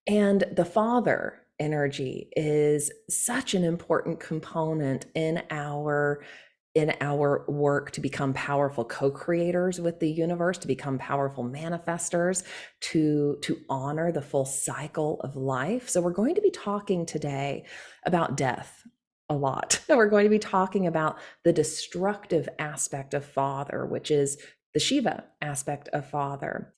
And the father energy is such an important component in our work to become powerful co-creators with the universe, to become powerful manifestors, to honor the full cycle of life. So we're going to be talking today about death a lot. And we're going to be talking about the destructive aspect of father, which is the Shiva aspect of father.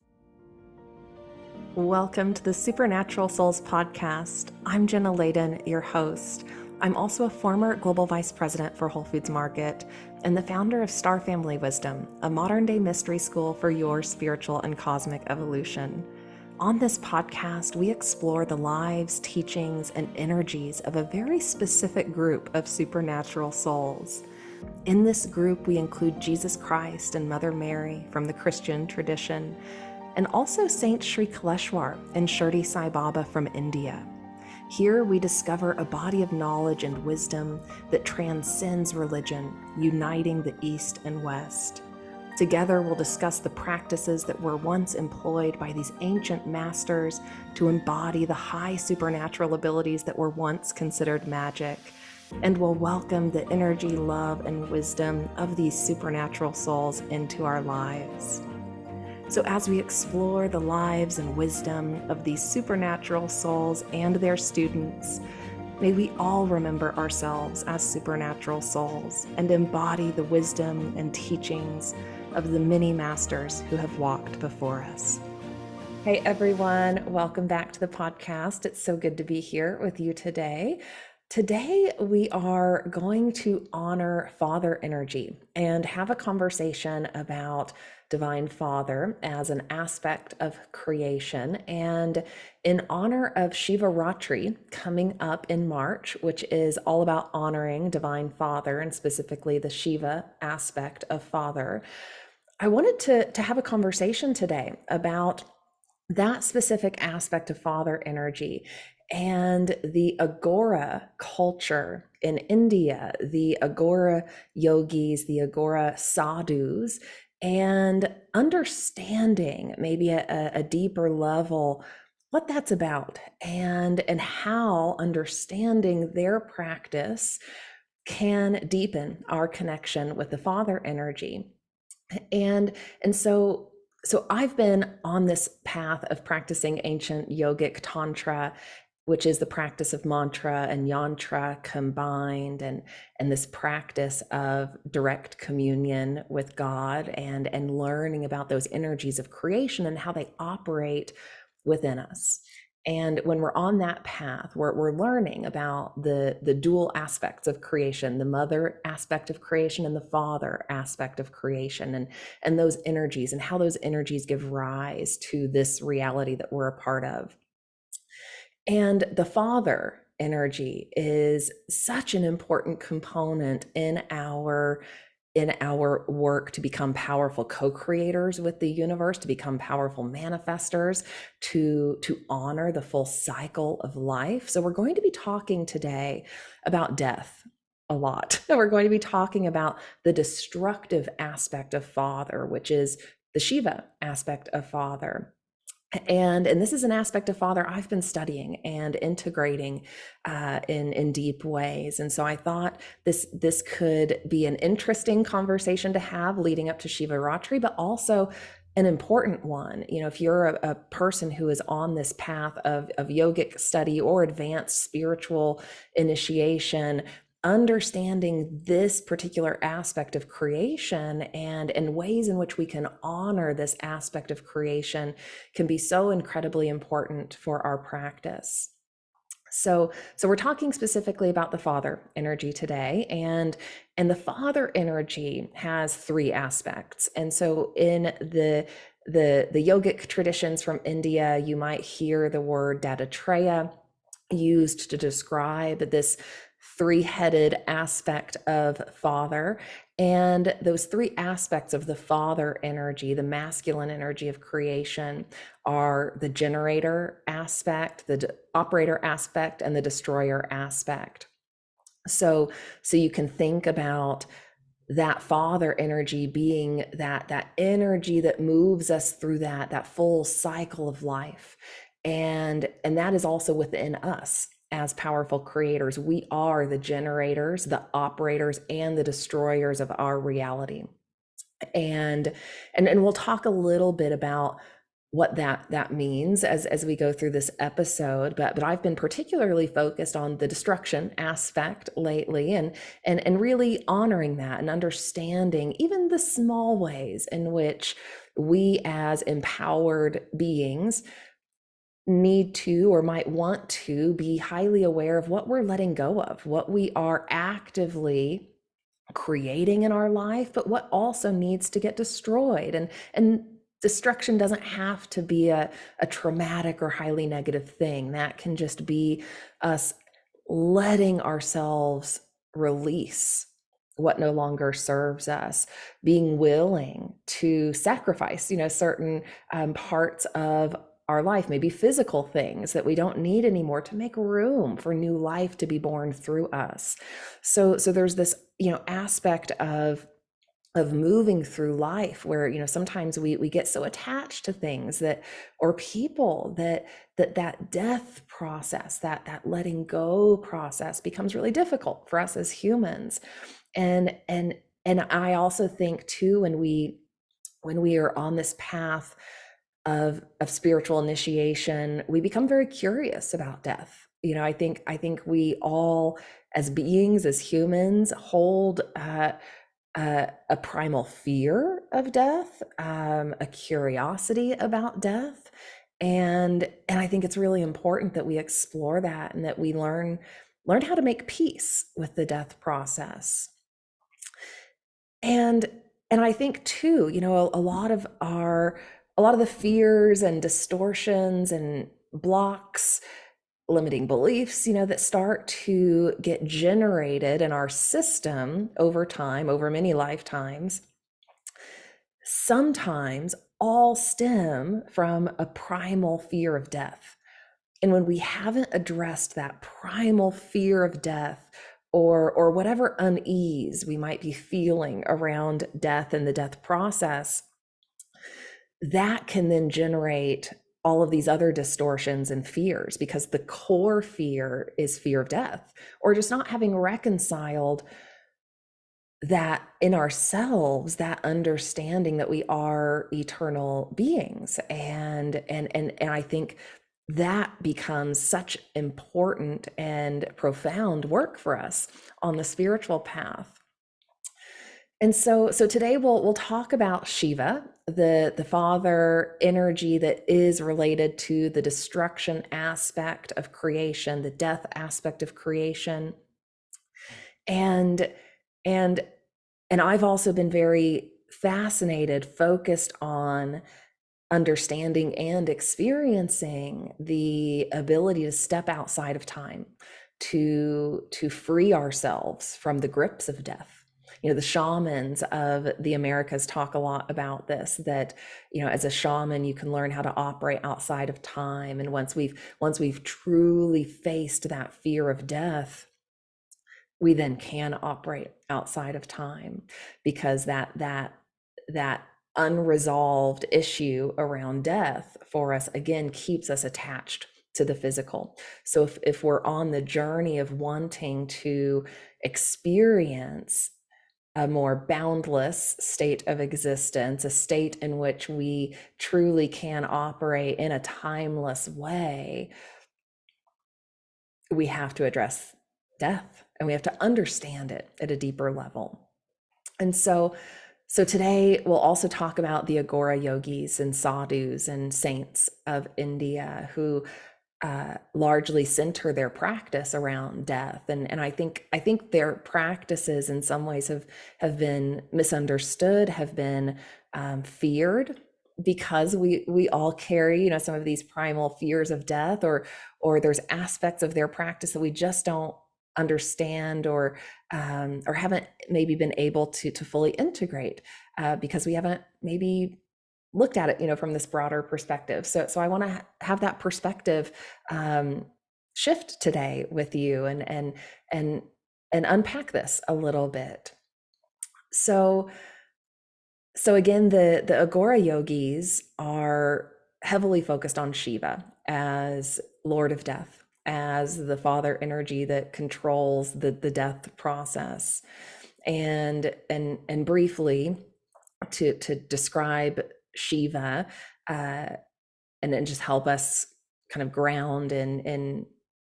Welcome to the Supernatural Souls podcast. I'm Jenna, your host. I'm also a former global vice president for Whole Foods Market and the founder of Star Family Wisdom, a modern-day mystery school for your spiritual and cosmic evolution. On this podcast, we explore the lives, teachings, and energies of a very specific group of supernatural souls. In this group, we include Jesus Christ and Mother Mary from the Christian tradition, and also Saint Sri Kaleshwar and Shirdi Sai Baba from India. Here we discover a body of knowledge and wisdom that transcends religion, uniting the East and West. Together we'll discuss the practices that were once employed by these ancient masters to embody the high supernatural abilities that were once considered magic. And we'll welcome the energy, love, and wisdom of these supernatural souls into our lives. So as we explore the lives and wisdom of these supernatural souls and their students, may we all remember ourselves as supernatural souls and embody the wisdom and teachings of the many masters who have walked before us. Hey everyone, welcome back to the podcast. It's so good to be here with you today. Today, we are going to honor father energy and have a conversation about Divine Father as an aspect of creation, and in honor of Shivaratri coming up in March, which is all about honoring Divine Father and specifically the Shiva aspect of Father. I wanted to have a conversation today about that specific aspect of father energy and the Aghori culture in India, the Aghori yogis, the Aghori sadhus, and understanding maybe a deeper level what that's about, and how understanding their practice can deepen our connection with the father energy. And so I've been on this path of practicing ancient yogic tantra, which is the practice of mantra and yantra combined, and this practice of direct communion with God, and learning about those energies of creation and how they operate within us. And when we're on that path, we're learning about the dual aspects of creation, the mother aspect of creation and the father aspect of creation, and those energies and how those energies give rise to this reality that we're a part of. And the father energy is such an important component in our work to become powerful co-creators with the universe, to become powerful manifestors, to honor the full cycle of life. So we're going to be talking today about death a lot. And we're going to be talking about the destructive aspect of father, which is the Shiva aspect of father. And this is an aspect of father I've been studying and integrating in deep ways. And so I thought this could be an interesting conversation to have leading up to Shivaratri, but also an important one. You know, if you're a person who is on this path of yogic study or advanced spiritual initiation, understanding this particular aspect of creation and ways in which we can honor this aspect of creation can be so incredibly important for our practice. So we're talking specifically about the father energy today, and the father energy has three aspects. And so in the yogic traditions from India, you might hear the word Dattatreya used to describe this three-headed aspect of father. And those three aspects of the father energy, the masculine energy of creation, are the generator aspect, the operator aspect, and the destroyer aspect. So you can think about that father energy being that energy that moves us through that full cycle of life. And that is also within us as powerful creators. We are the generators, the operators, and the destroyers of our reality. And we'll talk a little bit about what that means as we go through this episode, but I've been particularly focused on the destruction aspect lately, and really honoring that and understanding even the small ways in which we as empowered beings need to or might want to be highly aware of what we're letting go of, what we are actively creating in our life, but what also needs to get destroyed. And destruction doesn't have to be a traumatic or highly negative thing. That can just be us letting ourselves release what no longer serves us, being willing to sacrifice, certain parts of our life, maybe physical things that we don't need anymore, to make room for new life to be born through us. So there's this, aspect of moving through life where, sometimes we get so attached to things that, or people, that death process, that letting go process becomes really difficult for us as humans. And I also think too, when we are on this path of spiritual initiation, we become very curious about death. I think we all, as beings, as humans, hold a primal fear of death, a curiosity about death, and I think it's really important that we explore that, and that we learn how to make peace with the death process. And I think too, a lot of the fears and distortions and blocks, limiting beliefs, that start to get generated in our system over time, over many lifetimes, sometimes all stem from a primal fear of death. And when we haven't addressed that primal fear of death, or whatever unease we might be feeling around death and the death process, that can then generate all of these other distortions and fears, because the core fear is fear of death, or just not having reconciled that in ourselves, that understanding that we are eternal beings. And I think that becomes such important and profound work for us on the spiritual path. And so today we'll talk about Shiva, the father energy that is related to the destruction aspect of creation, the death aspect of creation. And and and I've also been very fascinated, focused on understanding and experiencing the ability to step outside of time, to free ourselves from the grips of death. The shamans of the Americas talk a lot about this, that, as a shaman, you can learn how to operate outside of time. And once we've truly faced that fear of death, we then can operate outside of time, because that unresolved issue around death for us, again, keeps us attached to the physical. So if we're on the journey of wanting to experience a more boundless state of existence, a state in which we truly can operate in a timeless way, we have to address death, and we have to understand it at a deeper level. And so today we'll also talk about the Aghori yogis and sadhus and saints of India, who largely center their practice around death. And I think their practices in some ways have been misunderstood, have been feared, because we all carry, some of these primal fears of death, or there's aspects of their practice that we just don't understand, or haven't maybe been able to fully integrate, because we haven't maybe looked at it, from this broader perspective. So I want to have that perspective shift today with you, and unpack this a little bit. So again, the Aghori yogis are heavily focused on Shiva as Lord of Death, as the father energy that controls the death process. And briefly, to describe Shiva, and then just help us kind of ground in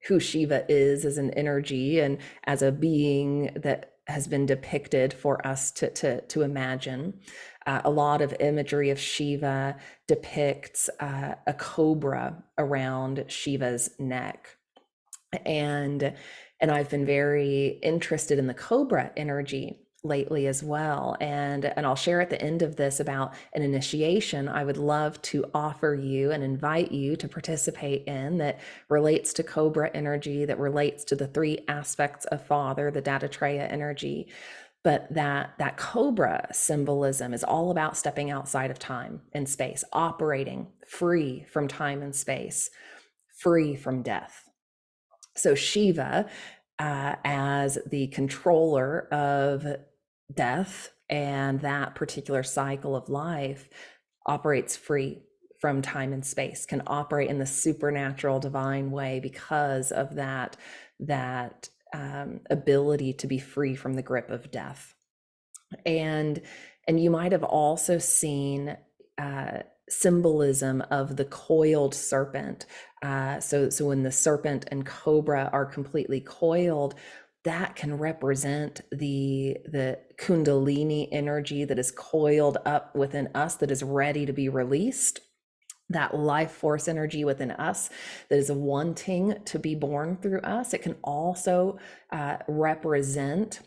who Shiva is as an energy and as a being that has been depicted for us to imagine. A lot of imagery of Shiva depicts a cobra around Shiva's neck. And I've been very interested in the cobra energy lately as well. And I'll share at the end of this about an initiation I would love to offer you and invite you to participate in, that relates to cobra energy, that relates to the three aspects of Father, the Dattatreya energy. But that cobra symbolism is all about stepping outside of time and space, operating free from time and space, free from death. So Shiva, as the controller of death and that particular cycle of life, operates free from time and space, can operate in the supernatural divine way because of that ability to be free from the grip of death. And you might have also seen symbolism of the coiled serpent. So when the serpent and cobra are completely coiled, that can represent the Kundalini energy that is coiled up within us, that is ready to be released. That life force energy within us that is wanting to be born through us. It can also represent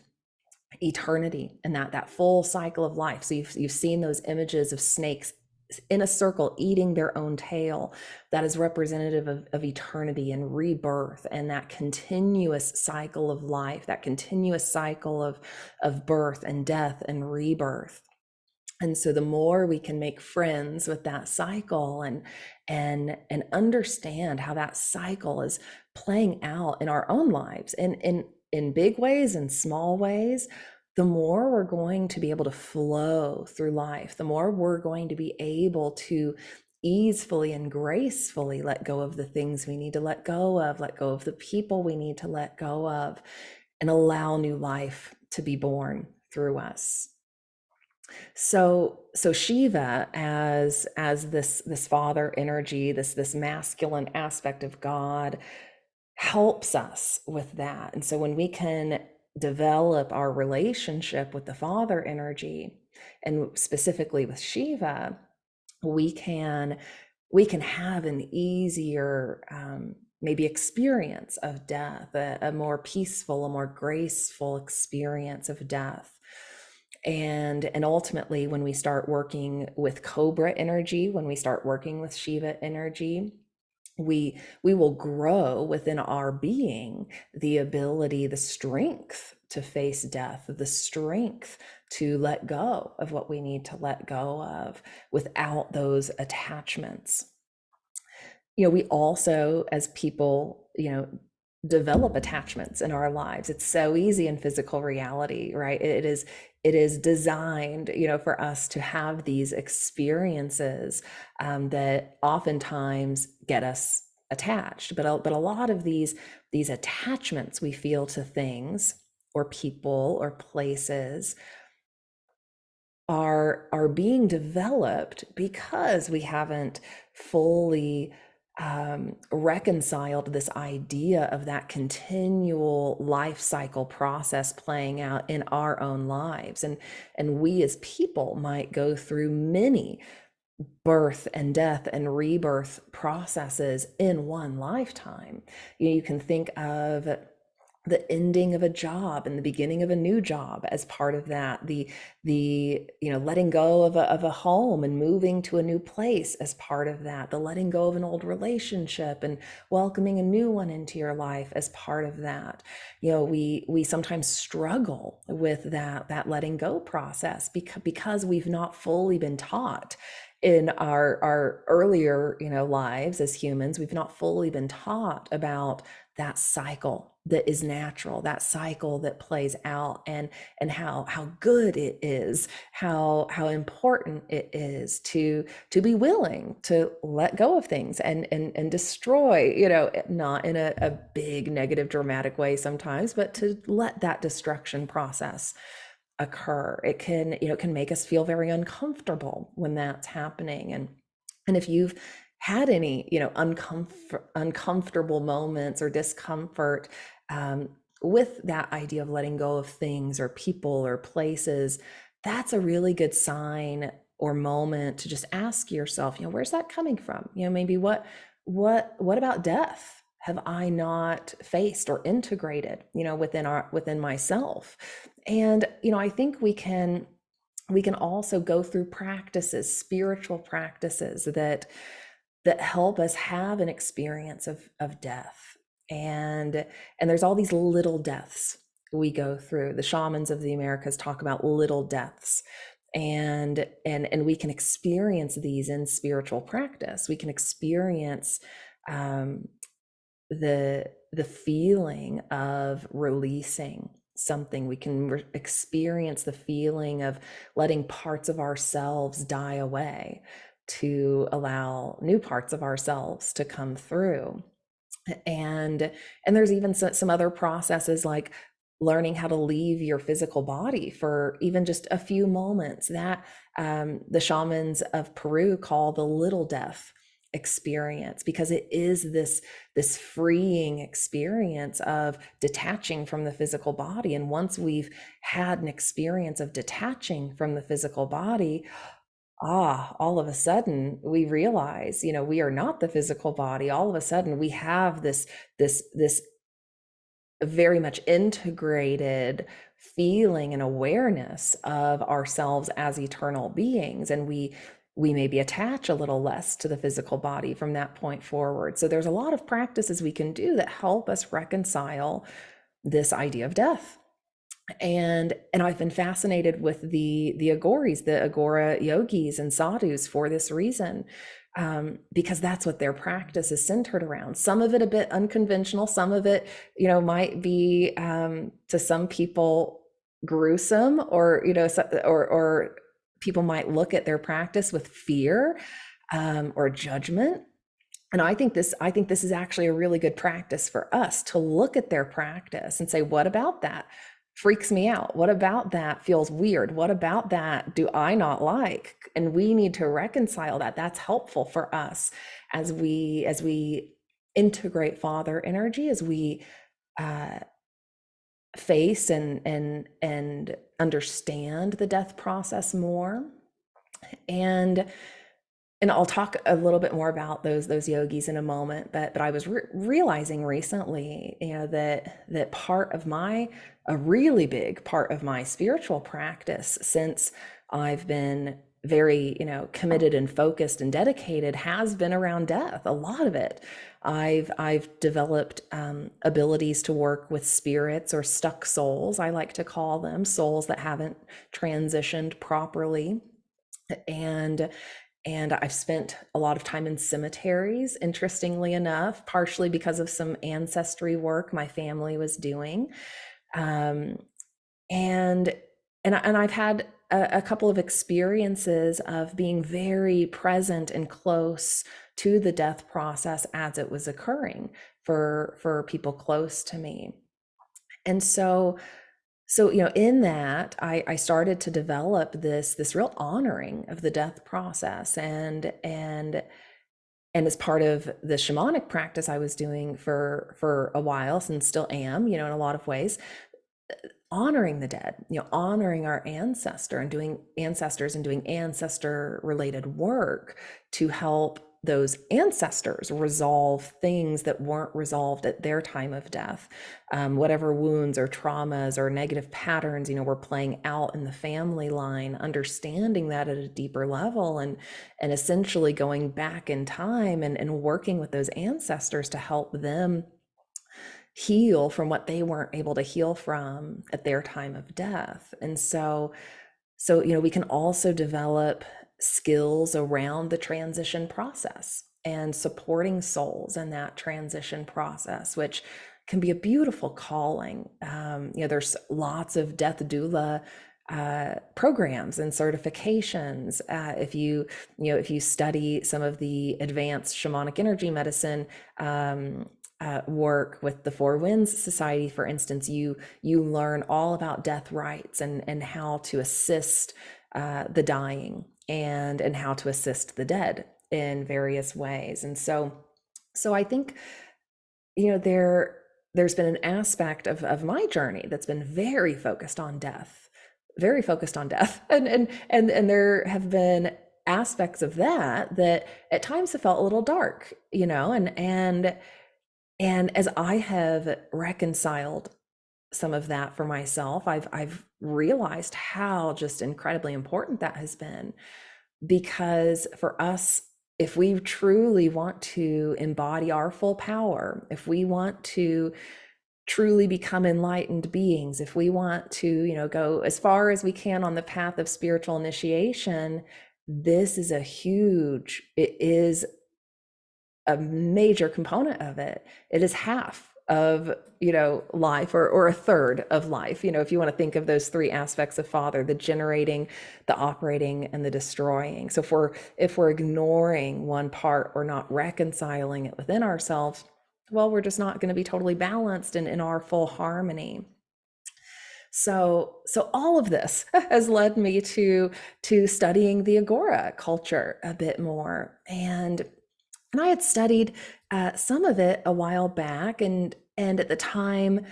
eternity and that full cycle of life. So you've seen those images of snakes in a circle eating their own tail. That is representative of eternity and rebirth, and that continuous cycle of life, that continuous cycle of birth and death and rebirth. And so the more we can make friends with that cycle and understand how that cycle is playing out in our own lives, and in big ways and small ways, the more we're going to be able to flow through life, the more we're going to be able to easefully and gracefully let go of the things we need to let go of the people we need to let go of, and allow new life to be born through us. So Shiva as this father energy, this masculine aspect of God, helps us with that. And so when we can develop our relationship with the father energy, and specifically with Shiva, we can have an easier maybe experience of death, a more peaceful, a more graceful experience of death. And ultimately, when we start working with cobra energy, when we start working with Shiva energy, we will grow within our being the ability, the strength to face death, the strength to let go of what we need to let go of without those attachments. We also, as people, develop attachments in our lives. It's so easy in physical reality, right? It is designed, for us to have these experiences that oftentimes get us attached. But a lot of these attachments we feel to things or people or places are being developed because we haven't fully reconciled this idea of that continual life cycle process playing out in our own lives. And we as people might go through many birth and death and rebirth processes in one lifetime. You can think of the ending of a job and the beginning of a new job as part of that, the letting go of a home and moving to a new place as part of that, the letting go of an old relationship and welcoming a new one into your life as part of that. We sometimes struggle with that letting go process because we've not fully been taught in our earlier, lives as humans, we've not fully been taught about that cycle that is natural, that cycle that plays out, and how good it is, how important it is to be willing to let go of things and destroy, not in a big negative dramatic way sometimes, but to let that destruction process occur. It can make us feel very uncomfortable when that's happening. And if you've had any, uncomfortable moments or discomfort, with that idea of letting go of things or people or places, that's a really good sign or moment to just ask yourself, where's that coming from? Maybe what about death have I not faced or integrated, within myself? And I think we can also go through practices, spiritual practices that help us have an experience of death. And there's all these little deaths we go through. The shamans of the Americas talk about little deaths. And we can experience these in spiritual practice. We can experience the feeling of releasing something. We can experience the feeling of letting parts of ourselves die away to allow new parts of ourselves to come through. And there's even some other processes like learning how to leave your physical body for even just a few moments, that the shamans of Peru call the little death experience, because it is this freeing experience of detaching from the physical body. And once we've had an experience of detaching from the physical body, all of a sudden we realize, we are not the physical body. All of a sudden we have this very much integrated feeling and awareness of ourselves as eternal beings. And we maybe attach a little less to the physical body from that point forward. So there's a lot of practices we can do that help us reconcile this idea of death. And I've been fascinated with the Aghoris, the Agora yogis and sadhus, for this reason, because that's what their practice is centered around. Some of it a bit unconventional, some of it, might be to some people gruesome, or or people might look at their practice with fear or judgment. And I think this is actually a really good practice for us to look at their practice and say, what about that freaks me out? What about that feels weird? What about that do I not like? And we need to reconcile that. That's helpful for us as we integrate Father energy, as we face and understand the death process more. And I'll talk a little bit more about those yogis in a moment, but I was realizing recently, that a really big part of my spiritual practice, since I've been very, committed and focused and dedicated, has been around death. A lot of it. I've developed abilities to work with spirits, or stuck souls, I like to call them, souls that haven't transitioned properly. And I've spent a lot of time in cemeteries, interestingly enough, partially because of some ancestry work my family was doing. And I've had a couple of experiences of being very present and close to the death process as it was occurring for people close to me. And so in that, I started to develop this real honoring of the death process, and as part of the shamanic practice I was doing for a while, and still am, in a lot of ways, honoring the dead, honoring our ancestors and doing ancestor related work to help those ancestors resolve things that weren't resolved at their time of death, whatever wounds or traumas or negative patterns, were playing out in the family line, understanding that at a deeper level, and essentially going back in time and working with those ancestors to help them heal from what they weren't able to heal from at their time of death. And so we can also develop skills around the transition process and supporting souls in that transition process, which can be a beautiful calling. There's lots of death doula programs and certifications. If you study some of the advanced shamanic energy medicine work with the Four Winds Society, for instance, you learn all about death rites and how to assist the dying and how to assist the dead in various ways. And so I think, there's been an aspect of my journey that's been very focused on death, very focused on death. And there have been aspects of that at times have felt a little dark, and as I have reconciled some of that for myself, I've realized how just incredibly important that has been. Because for us, if we truly want to embody our full power, if we want to truly become enlightened beings, if we want to, go as far as we can on the path of spiritual initiation, this is it is a major component of it. It is half of life, or a third of life, if you want to think of those three aspects of Father: the generating, the operating, and the destroying. So if we're ignoring one part or not reconciling it within ourselves, well, we're just not going to be totally balanced and in our full harmony. So all of this has led me to studying the Aghori culture a bit more. And I had studied some of it a while back, and at the time,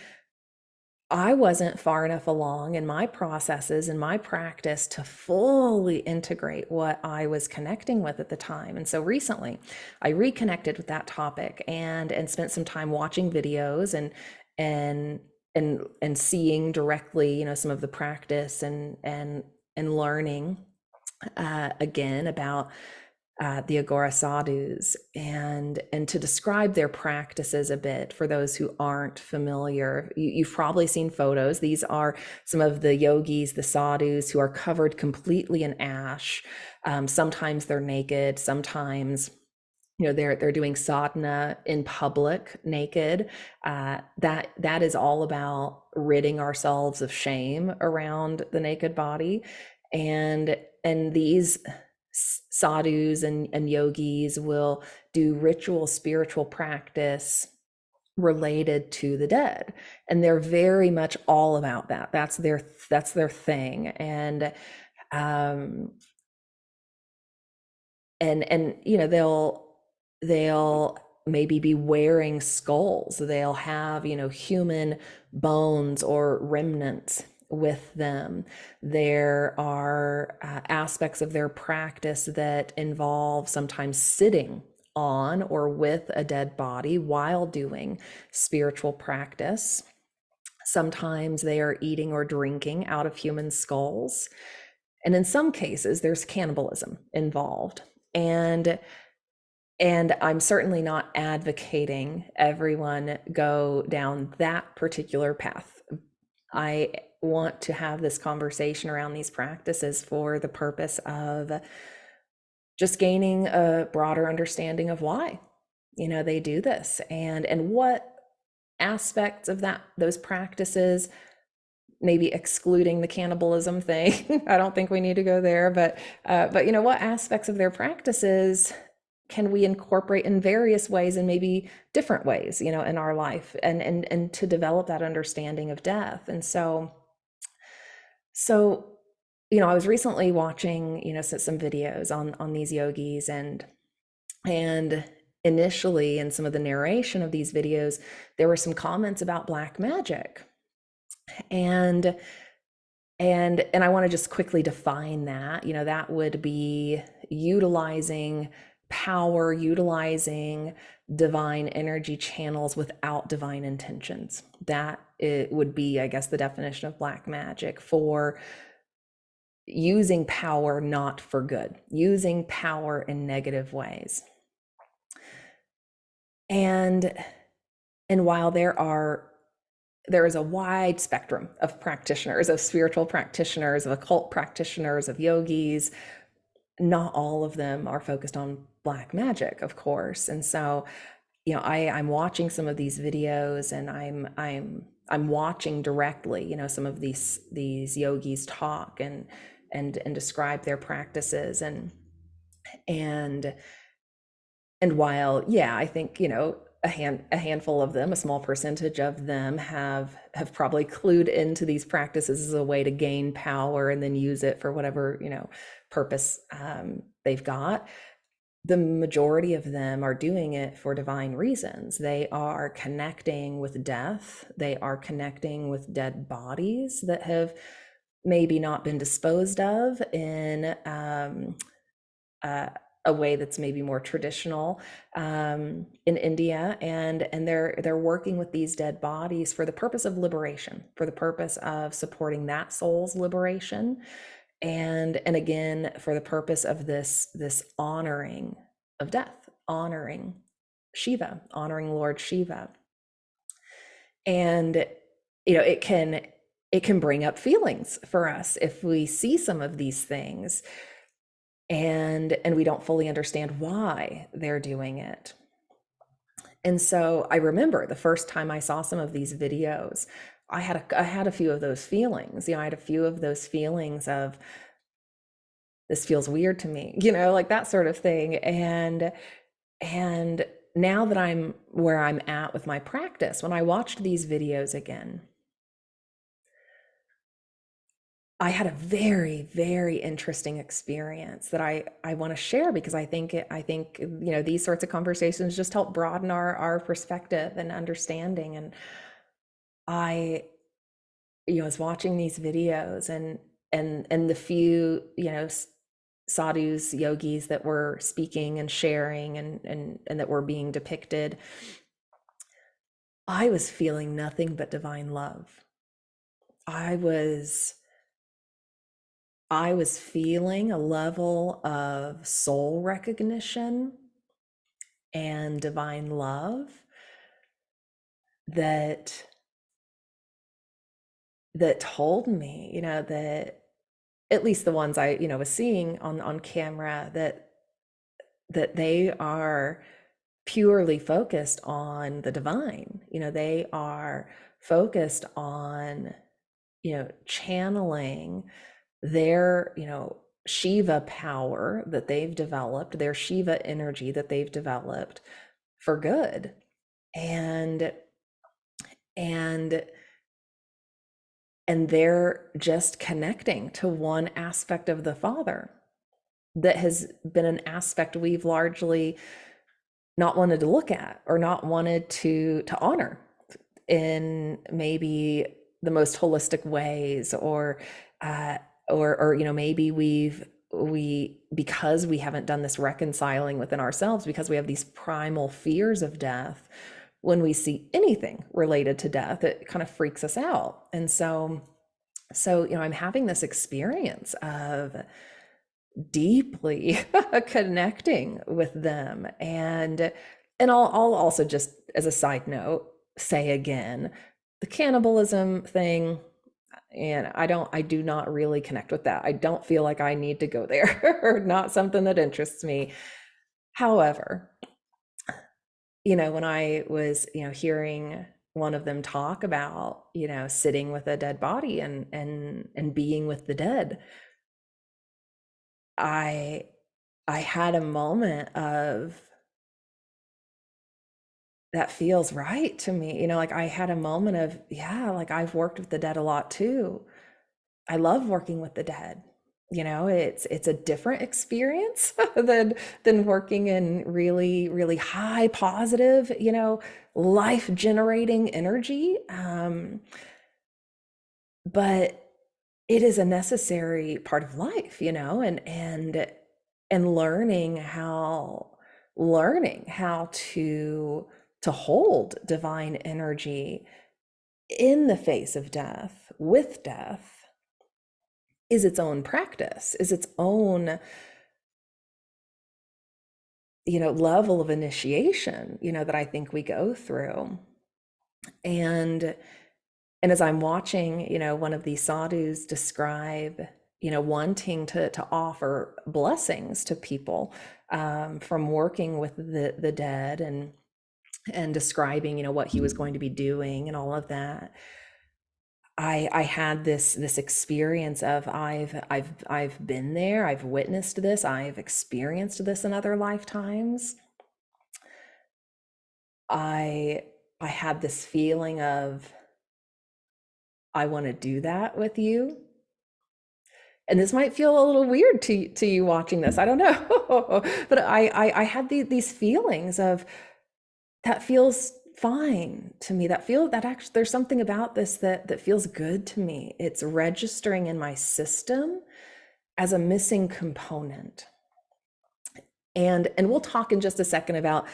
I wasn't far enough along in my processes and my practice to fully integrate what I was connecting with at the time. And so recently, I reconnected with that topic and spent some time watching videos and seeing directly, some of the practice and learning again about the Aghori sadhus, and to describe their practices a bit for those who aren't familiar. You've probably seen photos. These are some of the yogis, the sadhus, who are covered completely in ash. Sometimes they're naked, sometimes they're doing sadhana in public naked. That is all about ridding ourselves of shame around the naked body. And these sadhus and yogis will do ritual spiritual practice related to the dead, and they're very much all about that. That's their thing. And they'll maybe be wearing skulls. They'll have human bones or remnants with them. There are aspects of their practice that involve sometimes sitting on or with a dead body while doing spiritual practice. Sometimes they are eating or drinking out of human skulls. And in some cases, there's cannibalism involved. And I'm certainly not advocating everyone go down that particular path. I want to have this conversation around these practices for the purpose of just gaining a broader understanding of why they do this, and what aspects of those practices, maybe excluding the cannibalism thing. I don't think we need to go there, but what aspects of their practices can we incorporate in various ways, and maybe different ways, in our life, and to develop that understanding of death. And so I was recently watching, some videos on these yogis, and initially in some of the narration of these videos, there were some comments about black magic. And I want to just quickly define that. That would be utilizing power, utilizing divine energy channels without divine intentions. That it would be, I guess, the definition of black magic, for using power not for good, using power in negative ways. And while there is a wide spectrum of practitioners, of spiritual practitioners, of occult practitioners, of yogis, not all of them are focused on black magic, of course. And so, I'm watching some of these videos, and I'm watching directly, some of these yogis talk and describe their practices, and while, yeah, I think, a handful of them, a small percentage of them have probably clued into these practices as a way to gain power and then use it for whatever, purpose they've got. The majority of them are doing it for divine reasons. They are connecting with death. They are connecting with dead bodies that have maybe not been disposed of in a way that's maybe more traditional in India, and they're working with these dead bodies for the purpose of liberation, for the purpose of supporting that soul's liberation, and again for the purpose of this honoring of death, honoring Shiva, honoring Lord Shiva. And it can bring up feelings for us if we see some of these things and we don't fully understand why they're doing it. And so I remember the first time I saw some of these videos, I had a few of those feelings. I had a few of those feelings of, this feels weird to me, like that sort of thing. And now that I'm where I'm at with my practice, when I watched these videos again, I had a very, very interesting experience that I want to share, because I think these sorts of conversations just help broaden our perspective and understanding. And I was watching these videos, and the few sadhus, yogis that were speaking and sharing and that were being depicted, I was feeling nothing but divine love. I was feeling a level of soul recognition and divine love that told me, that at least the ones I, was seeing on camera, that they are purely focused on the divine. They are focused on, channeling their, Shiva power that they've developed, their Shiva energy that they've developed for good. And they're just connecting to one aspect of the Father that has been an aspect we've largely not wanted to look at, or not wanted to honor in maybe the most holistic ways, or maybe because we haven't done this reconciling within ourselves, because we have these primal fears of death, when we see anything related to death, it kind of freaks us out. And so I'm having this experience of deeply connecting with them. And I'll also, just as a side note, say again, the cannibalism thing, and I do not really connect with that. I don't feel like I need to go there, or not something that interests me. However, when I was, hearing one of them talk about, sitting with a dead body and being with the dead, I had a moment of, that feels right to me. Like I had a moment of, yeah, like I've worked with the dead a lot too. I love working with the dead. It's a different experience than working in really, really high positive, life generating energy. But it is a necessary part of life, and learning how to hold divine energy in the face of death, with death, is its own practice, is its own, level of initiation, that I think we go through. And as I'm watching, one of these sadhus describe, wanting to offer blessings to people, from working with the dead, and describing, what he was going to be doing and all of that. I had this experience of I've been there, I've witnessed this, I've experienced this in other lifetimes. I I had this feeling of, I want to do that with you. And this might feel a little weird to you watching this. I don't know. But I had these feelings of, that feels fine to me. That actually, there's something about this that feels good to me. It's registering in my system as a missing component. And we'll talk in just a second about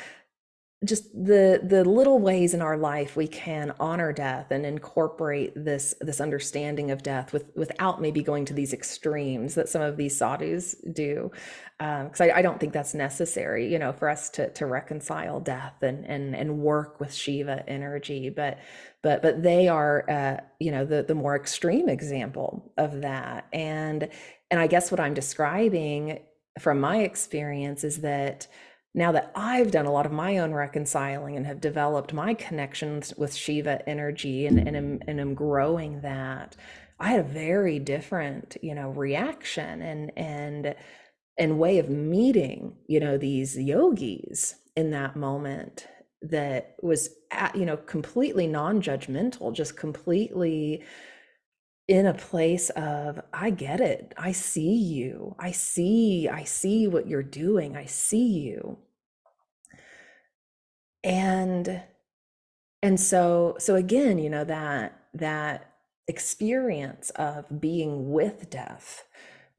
just the little ways in our life we can honor death and incorporate this understanding of death without maybe going to these extremes that some of these sadhus do, because I don't think that's necessary, for us to reconcile death and work with Shiva energy, but they are, the more extreme example of that. And I guess what I'm describing from my experience is that, now that I've done a lot of my own reconciling and have developed my connections with Shiva energy, and am growing that, I had a very different, reaction and way of meeting, these yogis in that moment, that was completely non-judgmental, just completely in a place of, I get it. I see you. I see what you're doing. I see you. And so again, that experience of being with death,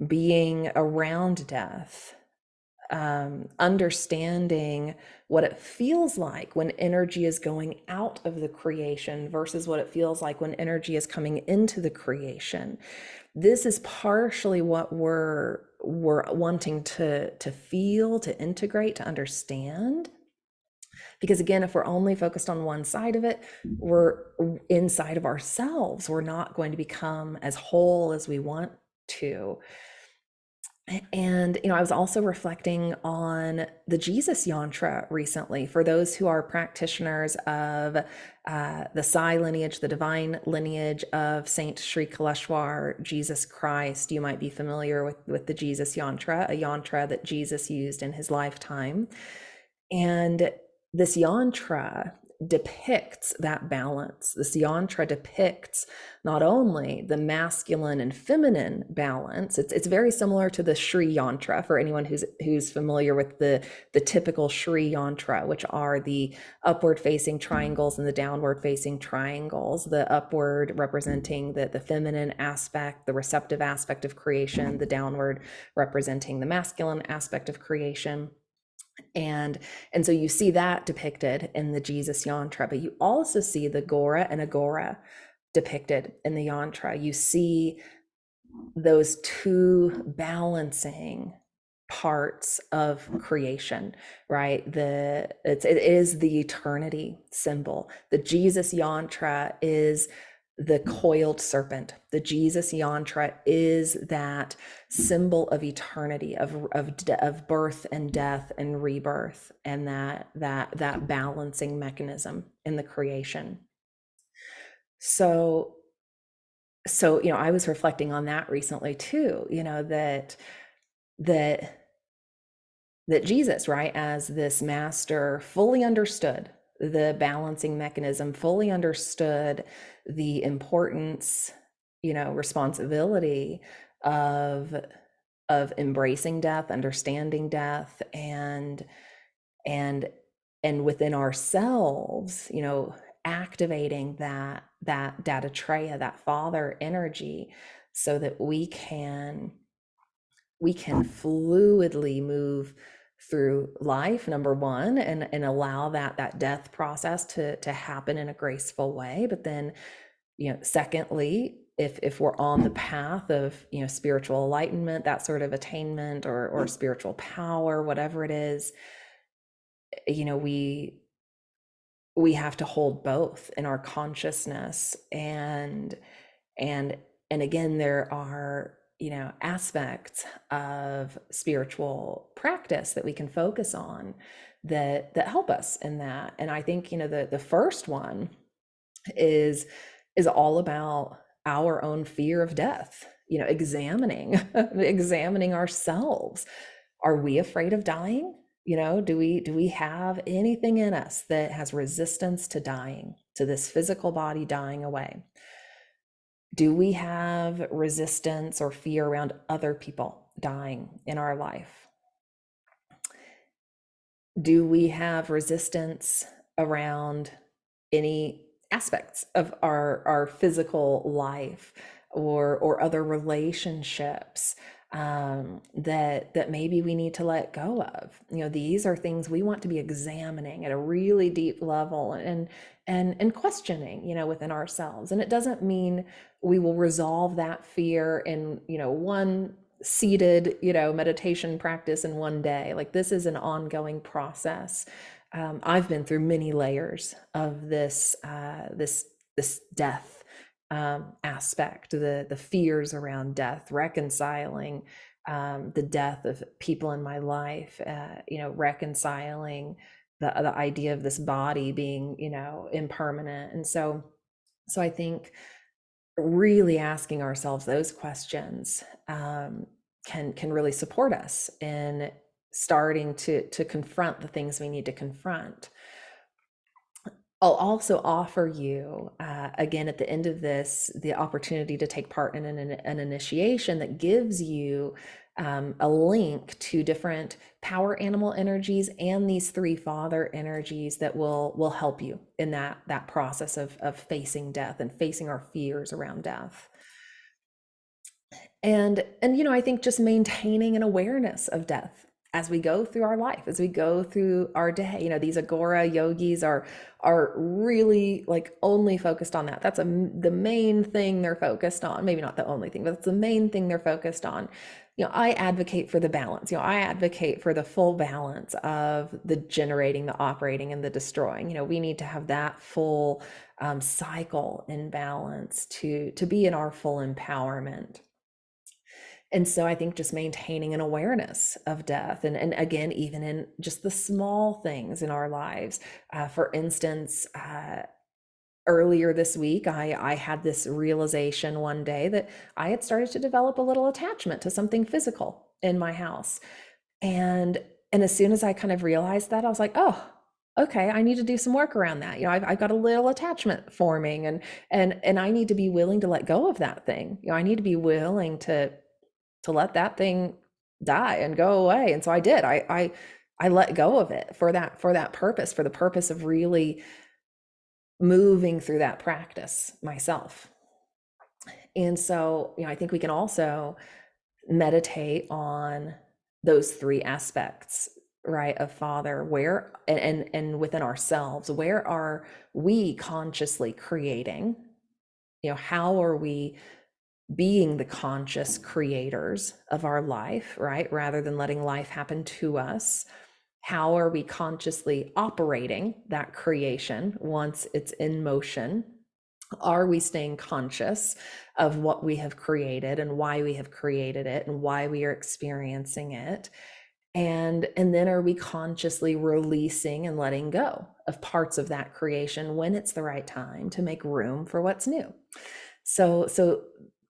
being around death, understanding what it feels like when energy is going out of the creation versus what it feels like when energy is coming into the creation. This is partially what we're wanting to feel, to integrate, to understand. Because again, if we're only focused on one side of it, we're inside of ourselves. We're not going to become as whole as we want to. And, I was also reflecting on the Jesus yantra recently. For those who are practitioners of the Sai lineage, the divine lineage of Saint Sri Kaleshwar, Jesus Christ, you might be familiar with the Jesus yantra, a yantra that Jesus used in his lifetime. And this yantra depicts that balance. This yantra depicts not only the masculine and feminine balance. It's very similar to the Shri yantra, for anyone who's familiar with the typical Shri yantra, which are the upward facing triangles and the downward facing triangles. The upward representing the feminine aspect, the receptive aspect of creation, the downward representing the masculine aspect of creation. And so you see that depicted in the Jesus yantra, but you also see the Gora and Aghora depicted in the yantra. You see those two balancing parts of creation, right? It is the eternity symbol. The Jesus yantra is the coiled serpent. The Jesus yantra is that symbol of eternity, of birth and death and rebirth, and that balancing mechanism in the creation. So I was reflecting on that recently too, that Jesus, right, as this master, fully understood the balancing mechanism, fully understood the importance, responsibility of embracing death, understanding death, and within ourselves, activating that Dattatreya, that father energy, so that we can fluidly move through life, number one, and allow that death process to happen in a graceful way. But then, secondly, if we're on the path of, spiritual enlightenment, that sort of attainment, or spiritual power, whatever it is, we have to hold both in our consciousness. And again, there are, aspects of spiritual practice that we can focus on that help us in that. And I think, the first one is all about our own fear of death, examining examining ourselves. Are we afraid of dying? Do we have anything in us that has resistance to dying, to this physical body dying away? Do we have resistance or fear around other people dying in our life? Do we have resistance around any aspects of our physical life, or other relationships, that maybe we need to let go of? These are things we want to be examining at a really deep level, and questioning, within ourselves. And it doesn't mean we will resolve that fear in, one seated, meditation practice in one day. Like, this is an ongoing process. I've been through many layers of this death aspect, the fears around death, reconciling the death of people in my life, reconciling the idea of this body being, impermanent. And so I think really asking ourselves those questions can really support us in starting to confront the things we need to confront. I'll also offer you, again, at the end of this, the opportunity to take part in an initiation that gives you a link to different power animal energies and these three father energies that will help you in that process of facing death and facing our fears around death. And I think just maintaining an awareness of death as we go through our life, as we go through our day. These Aghori yogis are really like only focused on that. That's the main thing they're focused on. Maybe not the only thing, but it's the main thing they're focused on. I advocate for the balance. I advocate for the full balance of the generating, the operating, and the destroying. We need to have that full cycle in balance to be in our full empowerment. And so I think just maintaining an awareness of death, and again, even in just the small things in our lives. For instance, earlier this week, I had this realization one day that I had started to develop a little attachment to something physical in my house. And as soon as I kind of realized that, I was like, oh, okay, I need to do some work around that. I've got a little attachment forming, and I need to be willing to let go of that thing. I need to be willing to let that thing die and go away. And so I did. I let go of it for that purpose, for the purpose of really moving through that practice myself. And so, I think we can also meditate on those three aspects, right, of Father, where and within ourselves, where are we consciously creating? How are we being the conscious creators of our life, right? Rather than letting life happen to us. How are we consciously operating that creation once it's in motion? Are we staying conscious of what we have created and why we have created it and why we are experiencing it? And then are we consciously releasing and letting go of parts of that creation when it's the right time to make room for what's new? So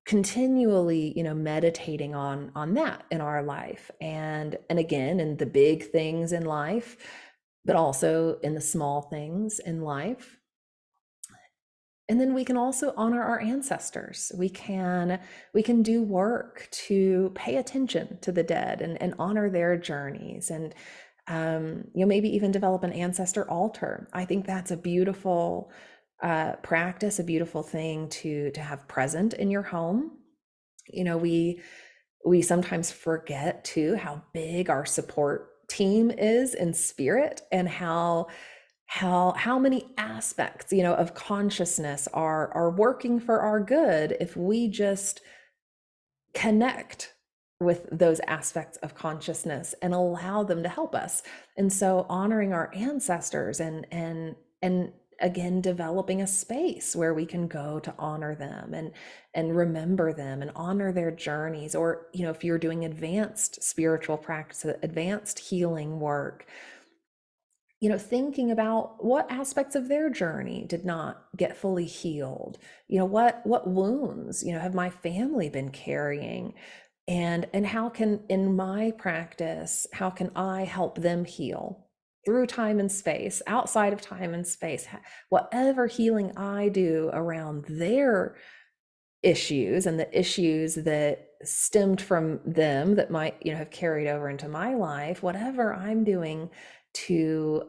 continually, meditating on that in our life, and again, in the big things in life, but also in the small things in life. And then we can also honor our ancestors. We can do work to pay attention to the dead and honor their journeys, and maybe even develop an ancestor altar. I think that's a beautiful practice, a beautiful thing to have present in your home. We sometimes forget too how big our support team is in spirit, and how many aspects, of consciousness are working for our good if we just connect with those aspects of consciousness and allow them to help us. And so honoring our ancestors and again, developing a space where we can go to honor them and remember them and honor their journeys. Or, you know, if you're doing advanced spiritual practice, advanced healing work, you know, thinking about what aspects of their journey did not get fully healed. You know, what wounds, you know, have my family been carrying? And how can, in my practice, how can I help them heal through time and space, outside of time and space? Whatever healing I do around their issues and the issues that stemmed from them that might, you know, have carried over into my life, whatever I'm doing to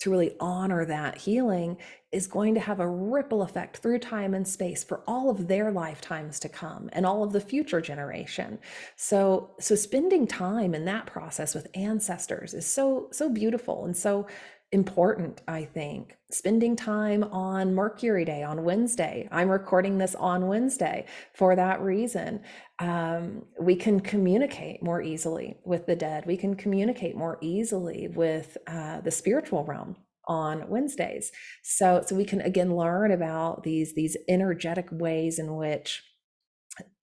really honor that healing is going to have a ripple effect through time and space for all of their lifetimes to come and all of the future generation. So spending time in that process with ancestors is so beautiful and so important. I think spending time on Mercury Day on Wednesday, I'm recording this on Wednesday for that reason. We can communicate more easily with the dead. We can communicate more easily with the spiritual realm on Wednesdays. So we can again learn about these energetic ways in which,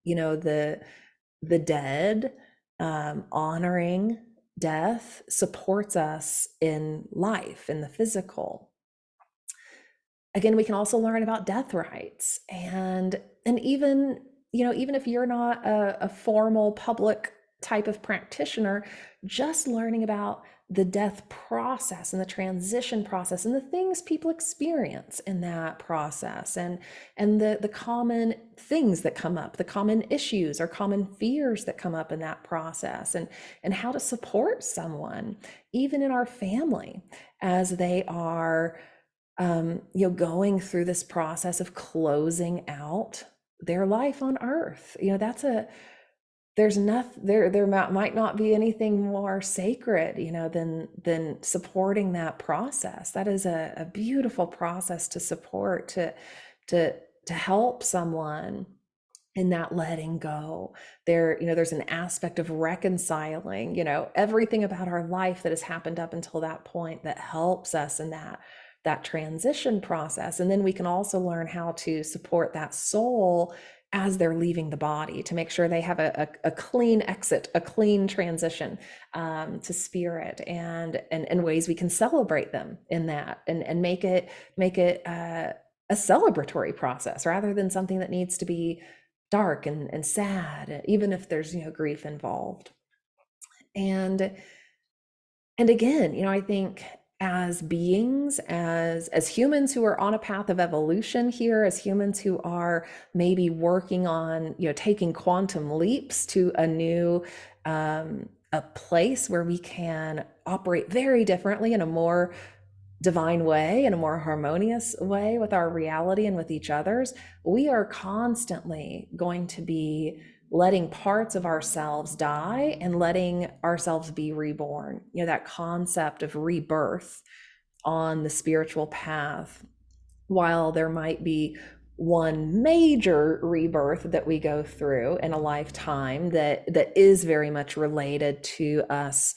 you know, the dead, honoring death supports us in life, in the physical. Again, we can also learn about death rites, and even, you know, even if you're not a formal public type of practitioner, just learning about the death process and the transition process and the things people experience in that process, and the common things that come up, the common issues or common fears that come up in that process, and how to support someone, even in our family, as they are you know, going through this process of closing out their life on earth. You know, there's nothing there might not be anything more sacred, you know, than supporting that process. That is a beautiful process to support, to help someone in that letting go. There, you know, there's an aspect of reconciling, you know, everything about our life that has happened up until that point that helps us in that transition process. And then we can also learn how to support that soul as they're leaving the body, to make sure they have a clean exit, a clean transition to spirit, and ways we can celebrate them in that, and make it a celebratory process rather than something that needs to be dark and sad, even if there's, you know, grief involved. And again, you know, I think as beings, as humans who are on a path of evolution here, as humans who are maybe working on, you know, taking quantum leaps to a new a place where we can operate very differently in a more divine way, in a more harmonious way with our reality and with each other's, we are constantly going to be letting parts of ourselves die and letting ourselves be reborn. You know, that concept of rebirth on the spiritual path, while there might be one major rebirth that we go through in a lifetime that is very much related to us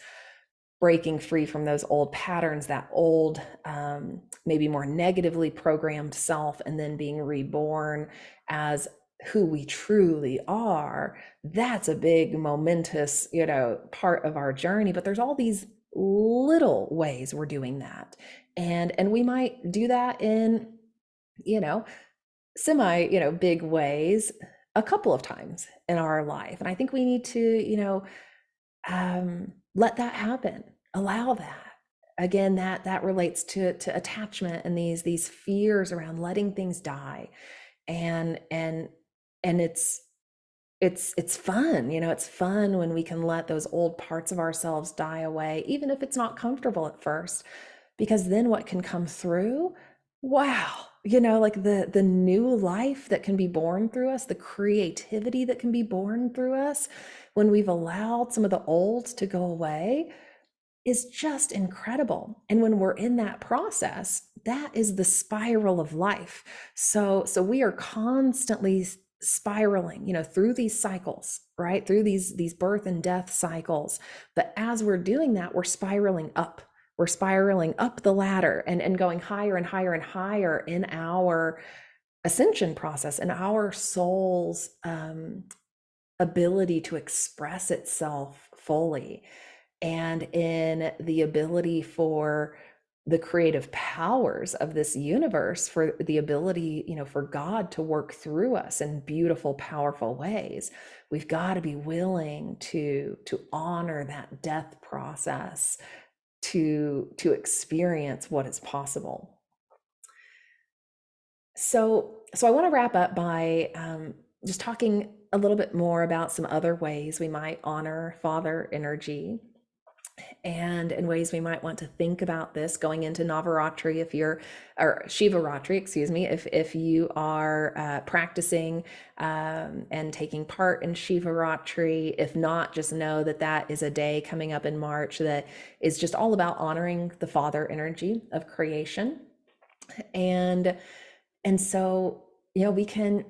breaking free from those old patterns, that old, maybe more negatively programmed self, and then being reborn as who we truly are. That's a big, momentous, you know, part of our journey. But there's all these little ways we're doing that, and we might do that in, you know, semi, you know, big ways a couple of times in our life. And I think we need to, you know, let that happen, allow that. Again, that relates to attachment and these fears around letting things die. And it's fun, you know, it's fun when we can let those old parts of ourselves die away, even if it's not comfortable at first, because then what can come through, wow, you know, like the new life that can be born through us, the creativity that can be born through us when we've allowed some of the old to go away, is just incredible. And when we're in that process, that is the spiral of life. So we are constantly spiraling, you know, through these cycles, right? Through these birth and death cycles. But as we're doing that, we're spiraling up. we're spiraling up the ladder and going higher and higher and higher in our ascension process and our soul's ability to express itself fully, and in the ability for the creative powers of this universe, for the ability, for God to work through us in beautiful, powerful ways. We've got to be willing to honor that death process, to experience what is possible. So I want to wrap up by just talking a little bit more about some other ways we might honor father energy, and in ways we might want to think about this going into Navaratri, if you're, or Shivaratri, excuse me, if you are practicing and taking part in Shivaratri. If not, just know that that is a day coming up in March that is just all about honoring the father energy of creation. And so, we can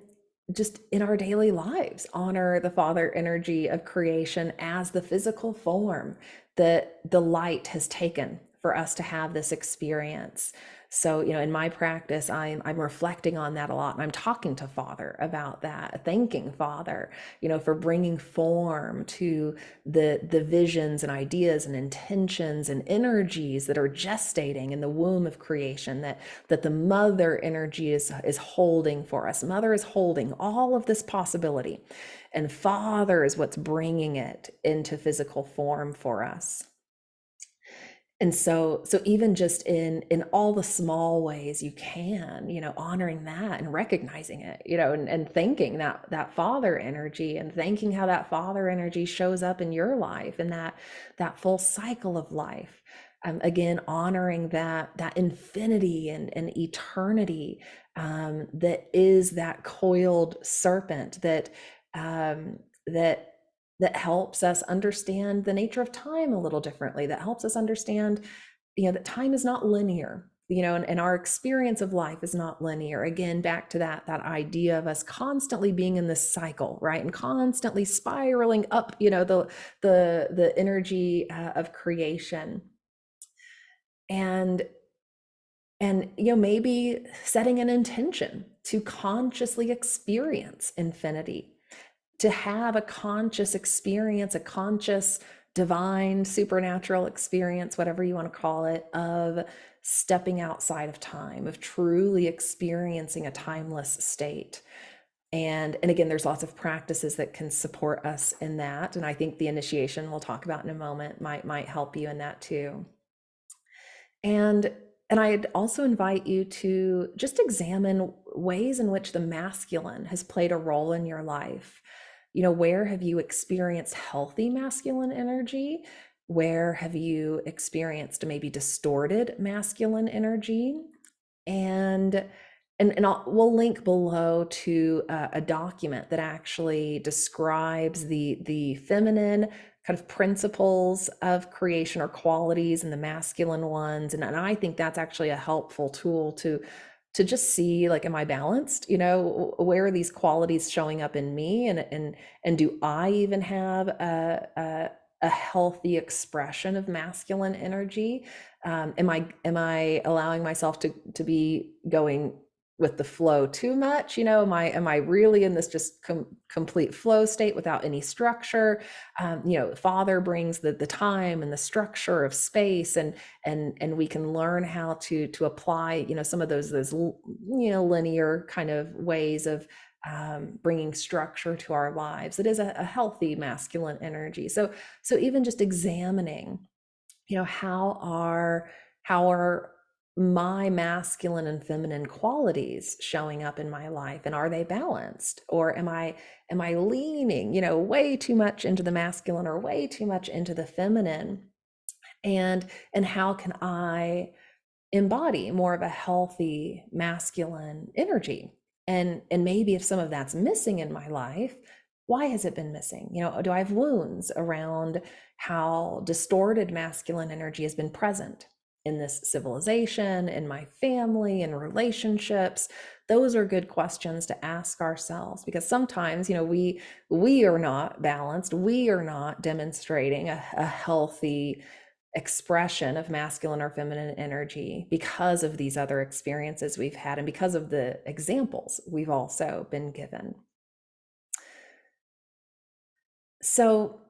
just in our daily lives honor the father energy of creation as the physical form that the light has taken for us to have this experience. So, in my practice, I'm reflecting on that a lot, and I'm talking to Father about that, thanking Father, for bringing form to the visions and ideas and intentions and energies that are gestating in the womb of creation, that the mother energy is holding for us. Mother is holding all of this possibility, and Father is what's bringing it into physical form for us. And so even just in all the small ways you can, honoring that and recognizing it, and thanking that father energy, and thanking how that father energy shows up in your life, and that full cycle of life. Again, honoring that infinity and eternity, that is that coiled serpent that helps us understand the nature of time a little differently, that helps us understand, that time is not linear, and our experience of life is not linear. Again, back to that idea of us constantly being in this cycle, right? And constantly spiraling up, the energy of creation. And maybe setting an intention to consciously experience infinity, to have a conscious experience, a conscious, divine, supernatural experience, whatever you want to call it, of stepping outside of time, of truly experiencing a timeless state. And again, there's lots of practices that can support us in that. And I think the initiation we'll talk about in a moment might help you in that too. And I'd also invite you to just examine ways in which the masculine has played a role in your life. Where have you experienced healthy masculine energy? Where have you experienced maybe distorted masculine energy? And we'll link below to a document that actually describes the feminine kind of principles of creation or qualities, and the masculine ones. And I think that's actually a helpful tool to just see, like, am I balanced? Where are these qualities showing up in me? And do I even have a healthy expression of masculine energy? Am I allowing myself to be going with the flow too much? Am I really in this just complete flow state without any structure? Father brings the time and the structure of space, and we can learn how to apply, some of those linear kind of ways of bringing structure to our lives. It is a healthy masculine energy. So even just examining, how are my masculine and feminine qualities showing up in my life, and are they balanced? Or am I leaning, way too much into the masculine or way too much into the feminine? And how can I embody more of a healthy masculine energy? And maybe if some of that's missing in my life, why has it been missing? Do I have wounds around how distorted masculine energy has been present in this civilization, in my family, in relationships? Those are good questions to ask ourselves, because sometimes, we are not balanced. We are not demonstrating a healthy expression of masculine or feminine energy because of these other experiences we've had and because of the examples we've also been given. So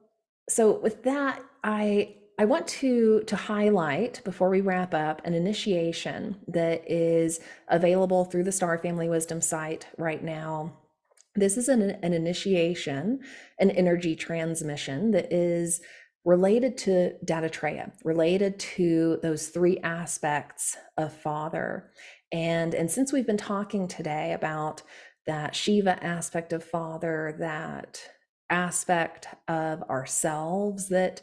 with that, I want to highlight, before we wrap up, an initiation that is available through the Star Family Wisdom site right now. This is an initiation, an energy transmission that is related to Dattatreya, related to those three aspects of Father. And since we've been talking today about that Shiva aspect of Father, that aspect of ourselves that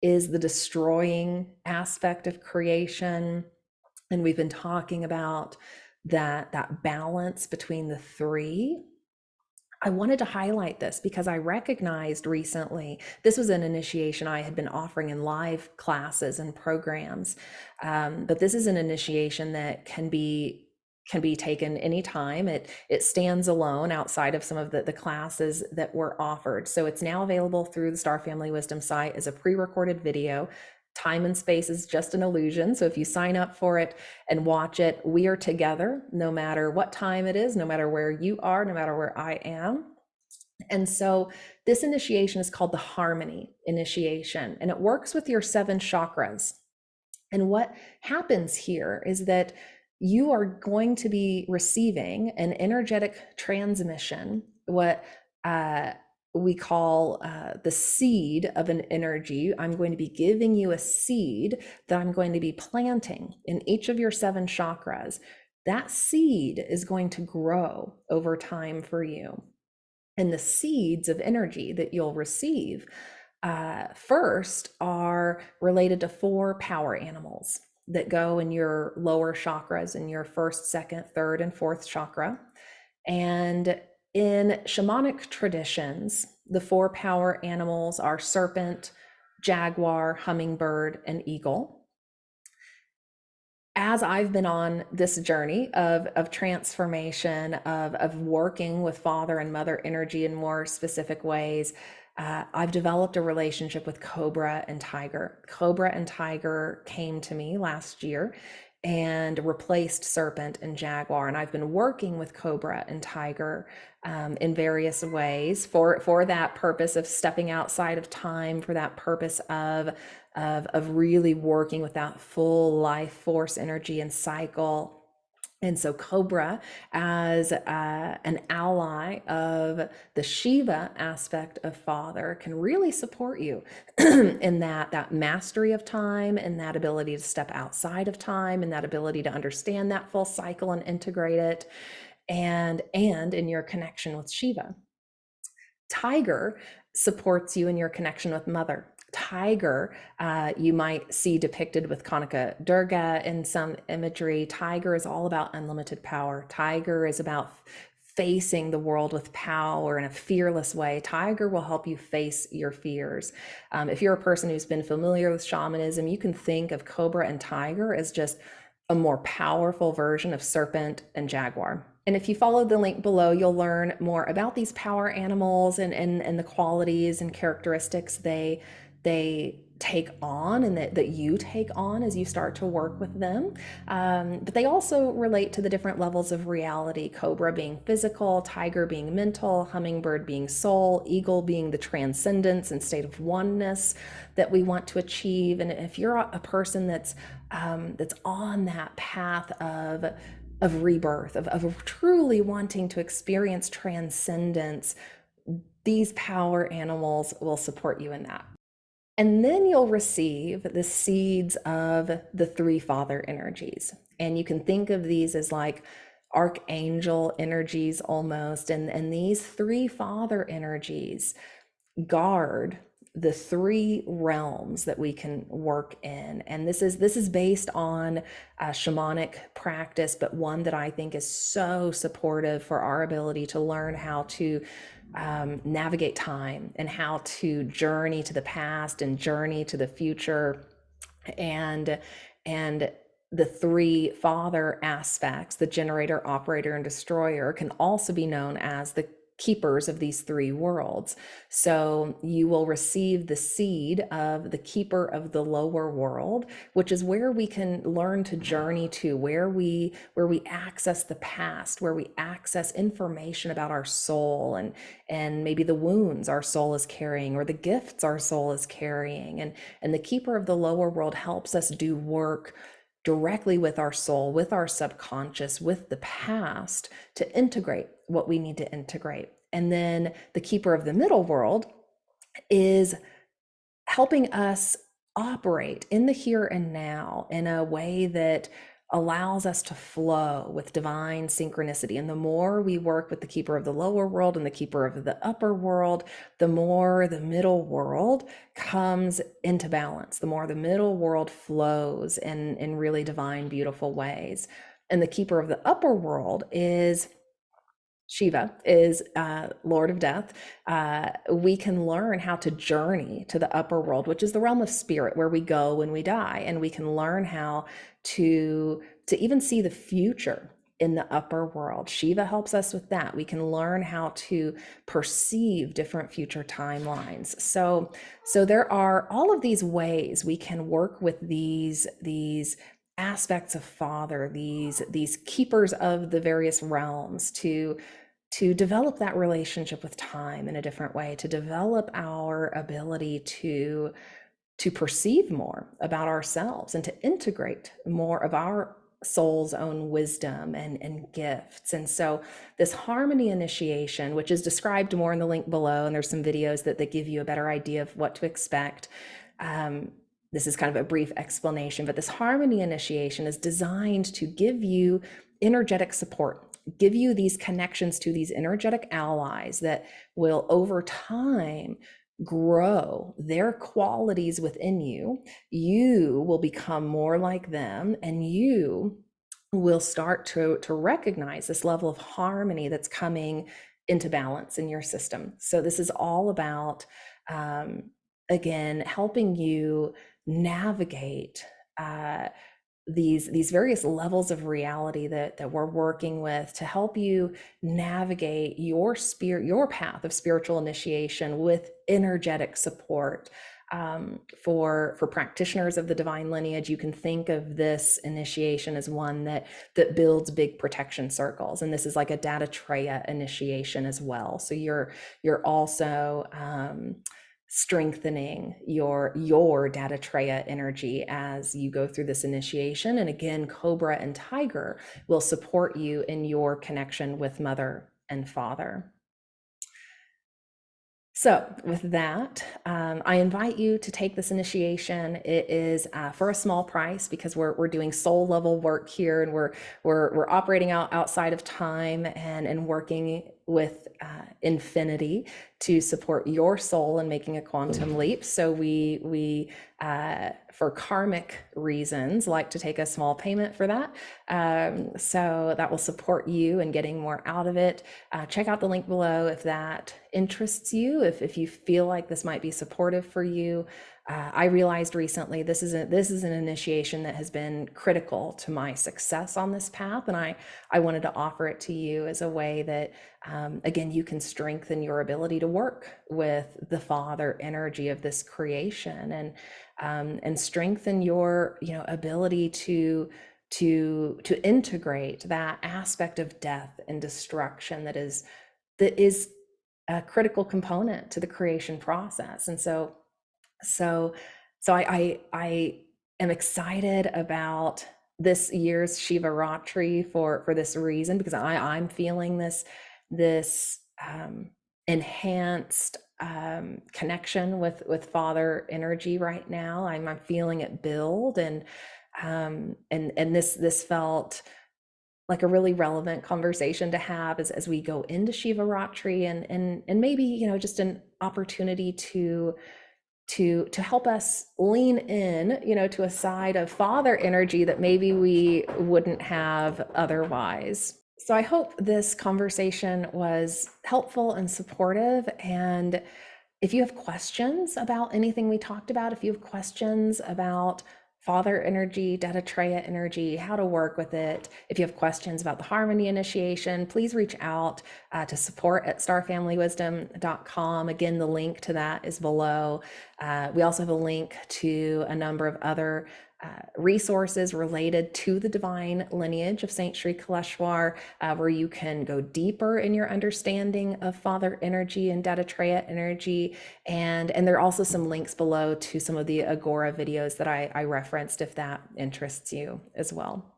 is the destroying aspect of creation, and we've been talking about that balance between the three, I wanted to highlight this because I recognized recently, this was an initiation I had been offering in live classes and programs, but this is an initiation that can be taken anytime. It stands alone outside of some of the classes that were offered. So it's now available through the Star Family Wisdom site as a pre-recorded video. Time and space is just an illusion. So if you sign up for it and watch it, we are together no matter what time it is, no matter where you are, no matter where I am. And so this initiation is called the Harmony Initiation, and it works with your 7 chakras. And what happens here is that you are going to be receiving an energetic transmission, what we call the seed of an energy. I'm going to be giving you a seed that I'm going to be planting in each of your 7 chakras. That seed is going to grow over time for you. And the seeds of energy that you'll receive first are related to 4 power animals that go in your lower chakras, in your first, second, third, and fourth chakra. And in shamanic traditions, the 4 power animals are serpent, jaguar, hummingbird, and eagle. As I've been on this journey of transformation, of working with father and mother energy in more specific ways, I've developed a relationship with Cobra and Tiger. Cobra and Tiger came to me last year and replaced Serpent and Jaguar. And I've been working with Cobra and Tiger in various ways for that purpose of stepping outside of time, for that purpose of really working with that full life force energy and cycle. And so Cobra, as an ally of the Shiva aspect of Father, can really support you in that mastery of time, and that ability to step outside of time, and that ability to understand that full cycle and integrate it, and in your connection with Shiva. Tiger supports you in your connection with Mother. Tiger, you might see depicted with Kanaka Durga in some imagery. Tiger is all about unlimited power. Tiger is about facing the world with power in a fearless way. Tiger will help you face your fears. If you're a person who's been familiar with shamanism, you can think of Cobra and Tiger as just a more powerful version of Serpent and Jaguar. And if you follow the link below, you'll learn more about these power animals and the qualities and characteristics they take on, and that you take on as you start to work with them. But they also relate to the different levels of reality. Cobra being physical, Tiger being mental, hummingbird being soul, eagle being the transcendence and state of oneness that we want to achieve. And if you're a person that's on that path of rebirth, of truly wanting to experience transcendence, these power animals will support you in that. And then you'll receive the seeds of the 3 father energies. And you can think of these as like archangel energies almost. And these 3 father energies guard the 3 realms that we can work in. And this is based on a shamanic practice, but one that I think is so supportive for our ability to learn how to navigate time, and how to journey to the past and journey to the future. And the 3 father aspects, the generator, operator, and destroyer, can also be known as the keepers of these three worlds. So you will receive the seed of the keeper of the lower world, which is where we can learn to journey to, where we access the past, where we access information about our soul, and maybe the wounds our soul is carrying, or the gifts our soul is carrying. And the keeper of the lower world helps us do work directly with our soul, with our subconscious, with the past, to integrate what we need to integrate. And then the keeper of the middle world is helping us operate in the here and now in a way that allows us to flow with divine synchronicity. And the more we work with the keeper of the lower world and the keeper of the upper world, the more the middle world comes into balance, the more the middle world flows in really divine, beautiful ways. And the keeper of the upper world is Shiva, is Lord of Death. We can learn how to journey to the upper world, which is the realm of spirit, where we go when we die, and we can learn how to even see the future in the upper world. Shiva helps us with that. We can learn how to perceive different future timelines. So there are all of these ways we can work with these aspects of Father, these keepers of the various realms, to develop that relationship with time in a different way, to develop our ability to perceive more about ourselves, and to integrate more of our soul's own wisdom and gifts. And so this harmony initiation, which is described more in the link below, and there's some videos that give you a better idea of what to expect. This is kind of a brief explanation, but this harmony initiation is designed to give you energetic support, give you these connections to these energetic allies that will over time grow their qualities within you. You will become more like them, and you will start to recognize this level of harmony that's coming into balance in your system. So this is all about, again, helping you navigate these various levels of reality that we're working with, to help you navigate your path of spiritual initiation with energetic support. For practitioners of the divine lineage, you can think of this initiation as one that builds big protection circles, and this is like a Dattatreya initiation as well. So you're also strengthening your Dattatreya energy as you go through this initiation. And again, Cobra and Tiger will support you in your connection with Mother and Father. So with that, I invite you to take this initiation. It is for a small price, because we're doing soul level work here, and we're operating outside of time and working with infinity to support your soul in making a quantum leap. So we for karmic reasons, like to take a small payment for that. So that will support you in getting more out of it. Check out the link below if that interests you, if you feel like this might be supportive for you. I realized recently this is an initiation that has been critical to my success on this path, and I wanted to offer it to you as a way that, again, you can strengthen your ability to work with the Father energy of this creation, and strengthen your ability to integrate that aspect of death and destruction that is a critical component to the creation process. And so I am excited about this year's Shivaratri for this reason, because I'm feeling this enhanced connection with Father energy right now. I'm feeling it build, and this felt like a really relevant conversation to have as we go into Shivaratri, and maybe just an opportunity to help us lean in, to a side of Father energy that maybe we wouldn't have otherwise. So I hope this conversation was helpful and supportive. And if you have questions about anything we talked about, if you have questions about Father energy, Dattatreya energy, how to work with it. If you have questions about the Harmony initiation, please reach out to support@starfamilywisdom.com. Again, the link to that is below. We also have a link to a number of other resources related to the divine lineage of Saint Sri Kaleshwar, where you can go deeper in your understanding of Father energy and Dattatreya energy. And there are also some links below to some of the Aghori videos that I referenced, if that interests you as well.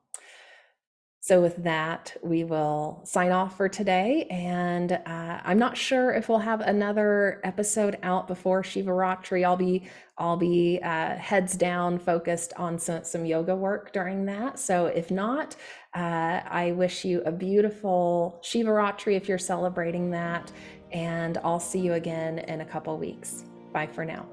So with that, we will sign off for today. And I'm not sure if we'll have another episode out before Shivaratri. I'll be heads down, focused on some yoga work during that. So if not, I wish you a beautiful Shivaratri if you're celebrating that. And I'll see you again in a couple weeks. Bye for now.